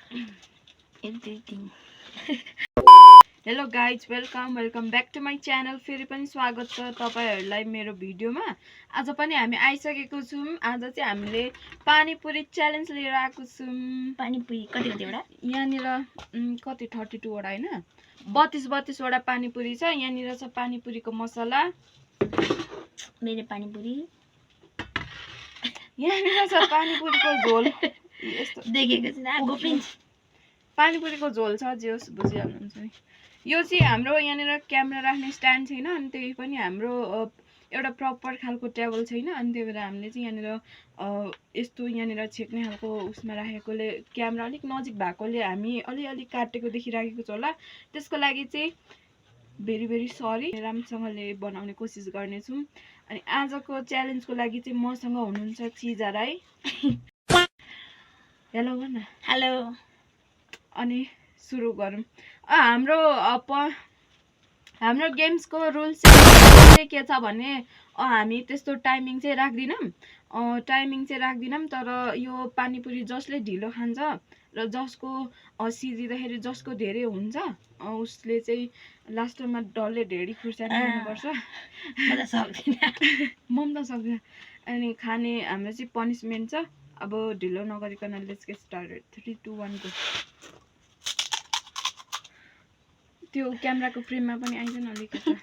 Editing. Hello guys welcome back to my channel. फेरि पनि स्वागत छ तपाईहरुलाई मेरो भिडियोमा। आज पनि हामी आइसकेको छौं। आज चाहिँ हामीले पानीपुरी च्यालेन्ज लिएर आएको छौं। पानीपुरी कति वटा यहाँनिर कति 32 वटा हैन 32 वटा पानीपुरी छ। यहाँनिर छ पानीपुरीको मसला, मेरो पानीपुरी। यहाँनिर छ पानीपुरीको झोल। यस्तो देखेको छैन गोपिन्च पानीपुरीको झोल छ। जे होस् बुझिहाल्नुहुन्छ नि। यो चाहिँ हाम्रो यहाँनिर क्यामेरा राख्ने स्ट्यान्ड छैन, अनि त्यही पनि हाम्रो एउटा प्रपर खालको टेबल छैन, अनि त्यही भएर हामीले चाहिँ यहाँनिर यस्तो यहाँनिर छेक्ने खालको उसमा राखेकोले क्यामेरा अलिक नजिक भएकोले हामी अलिअलि काटेको देखिराखेको छ होला। त्यसको लागि चाहिँ भेरी सरी। राम्रोसँगले बनाउने कोसिस गर्नेछौँ। अनि आजको च्यालेन्जको लागि चाहिँ मसँग हुनुहुन्छ चिजा राई। हेलो भन। हेलो। अनि सुरु गरौँ। हाम्रो गेम्सको रुल्स चाहिँ के छ भने हामी त्यस्तो टाइमिङ चाहिँ राख्दिनौँ। तर यो पानीपुरी जसले ढिलो खान्छ र जसको सिजिँदाखेरि जसको धेरै हुन्छ उसले चाहिँ लास्टमा डल्ले ढेडी खुर्सानी खानुपर्छ। म त सक्दिनँ। अनि खाने हाम्रो चाहिँ पनिसमेन्ट छ। अब ढिलो नगरिकन लेट्स गेट स्टार्टेड। 3 2 1 गो। त्यो क्यामेराको फ्रेममा पनि आइजन अलिकति।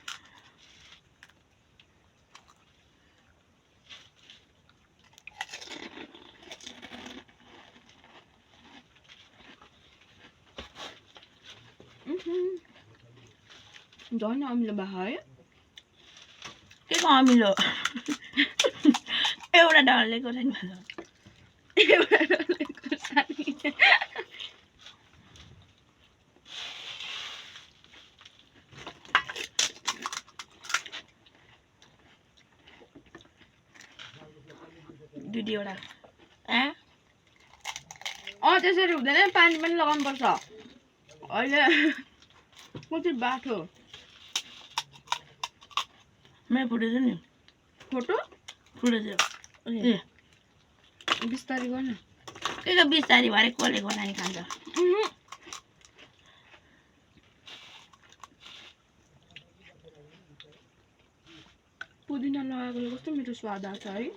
झन् अमिलो भयो है। के को अमिलो? एउटा डल्ले खोर्सानी दुईवटा त्यसरी हुँदैन। पानी पनि लगाउनुपर्छ। अहिले कति बाठो मेरो फुटेछ नि। फोटो फुटेछ बिस्तारै गर्न। के को बिस्तारी भरे कसले खोर्सानी खान्छ? पुदिना लगाएकोले कस्तो मिठो स्वाद आउँछ है।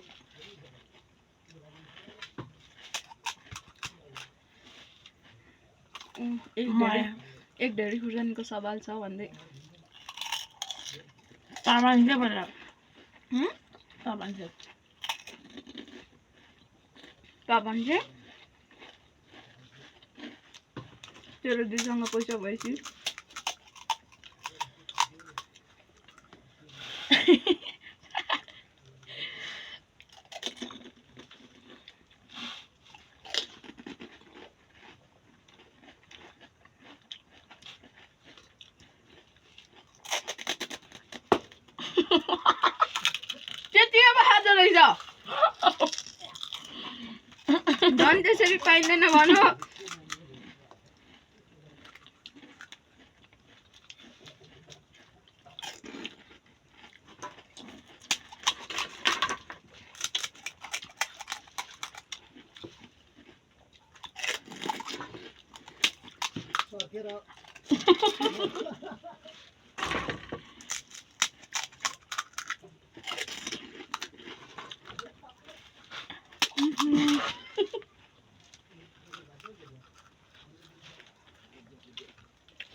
एक ढेडी खुर्सानीको सवाल छ भन्दै पापन चाहिँ तेरो दिदीसँग पैसा भएपछि त्यतिमा खाँदो रहेछ। झन् त्यसरी पाइँदैन भनौँ।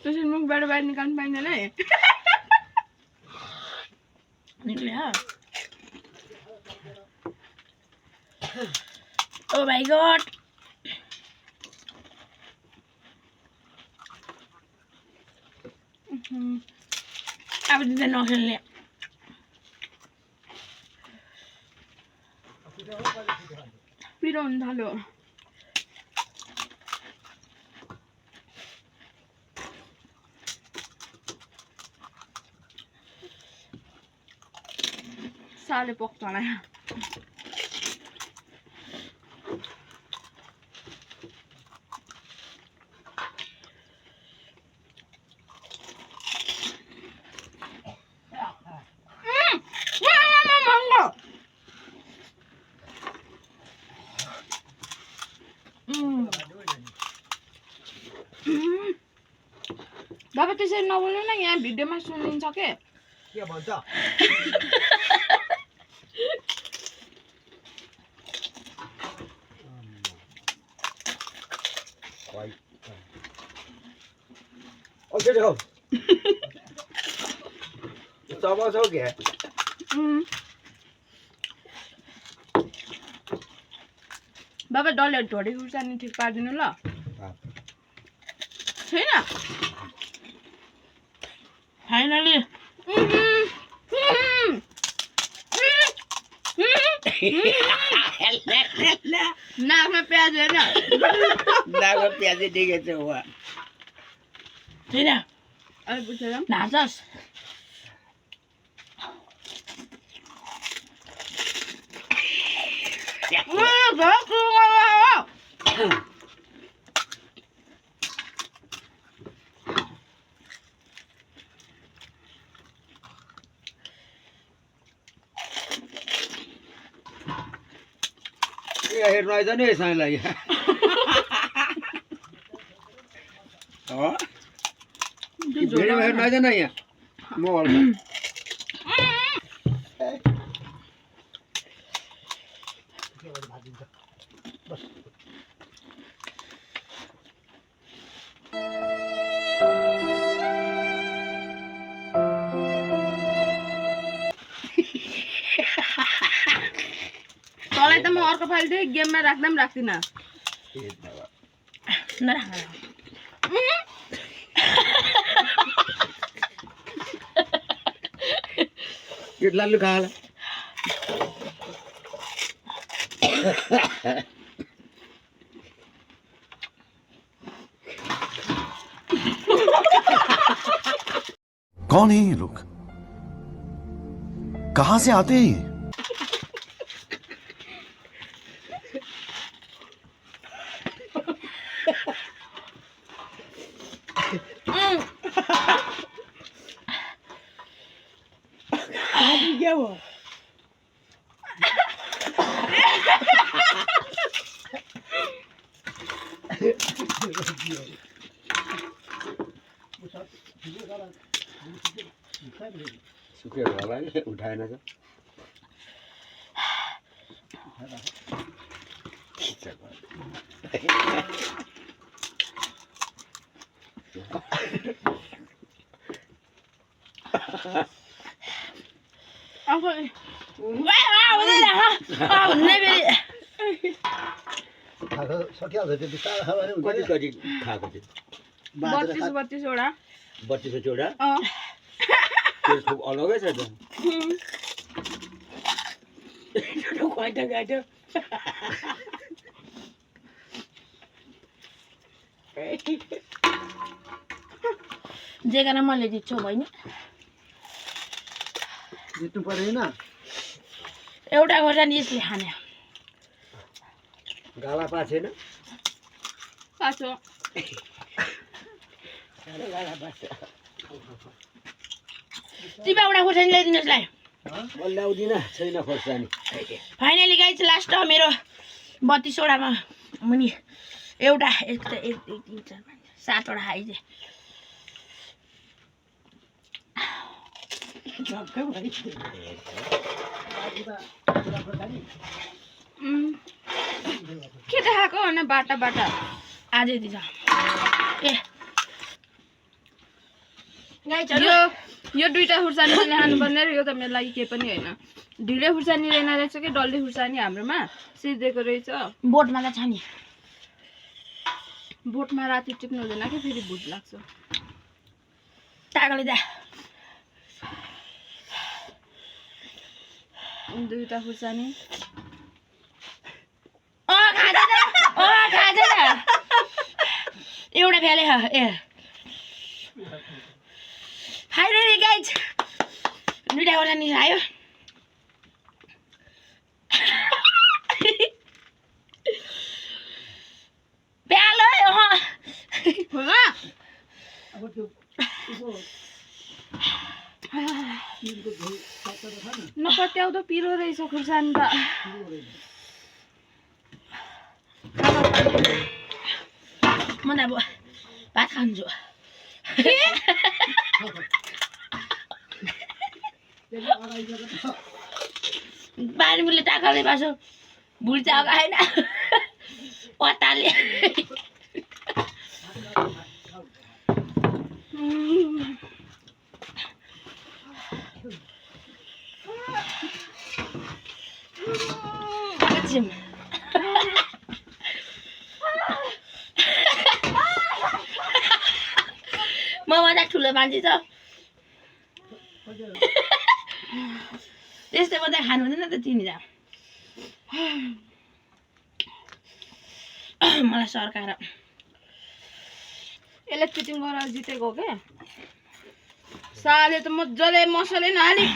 त्यसरी मुखबाट बाहिर निकाल्नु पाइँदैन है। निक्ल्यो। Oh my god. अब दिँदा नखेल्ने। पिरो हुन थाल्यो। साले पक्छ होला। बाबा त्यसरी नबोल्नु न यहाँ भिडियोमा सुनिन्छ के भन्छ चबाउँछौ क्या बाबा डल्ले ढोडी खुर्सानी ठिक पारिदिनु ल छैन फाइनली नाकमा प्याज होइन नाकमा प्याजै देखेको छ उहाँ छैन अहिले बुझेर नाचस हेर्नु आइज नि यसैलाई भिडियोमा हेर्नु आइज न यहाँ मोबाइलमा तँलाई त म अर्को फाइल थिएँ गेममा राख्दा पनि राख्दिनँ नराख लालु खाला कौन है ये लोग कहां से आते हैं ये क्या हो सुकेर होला नि उठाएन त कति कति खाएको थियो 32-32 32 चोडा अँ त्यो खुब अलगै छ त जेगाना मैले जित्छु बहिनी जित्नु परेन एउटा खोर्सानी यसले खाने गाला पाछेन पाछो तिमी एउटा खोर्सानी ल्याइदिनु यसलाई म ल्याउँदिन छैन खोर्सानी फाइनली गाइज लास्ट मेरो 32 वटामा मुनि एउटा 1 2 3 4 5 7 वटा आइजे के देखाएको होइन बाटा बाटा आजै दिन्छ ए गाइजहरु यो दुईटा खुर्सानी चाहिँ खानुपर्ने र यो त मेरो लागि केही पनि होइन ढिलो खुर्सानी रहेन रहेछ कि डल्ले खुर्सानी हाम्रोमा सिद्धिएको रहेछ बोटमा त छ नि बोटमा राति टिप्नु हुँदैन कि फेरि भुत लाग्छ तागले दा दुईटा खुर्सानी खाँदैन एउटा फ्याले ए फाइनली गाइज दुईटा खोर्सानी आयो प्यालो नपत्याउँदो पिरो रहेछ खुर्सानी त म त अब भात खान्छु बारीमुले टाकाले बासो भुँडी चाहिँ अगाएन पत्ताले एकछिन म भन्दा ठुलो मान्छे छ त्यस्तै मात्रै खानु हुँदैन त तिमी त मलाई सरकार यसले चिटिङ गरेर जितेको हो क्या साले त मजाले मसले नहाली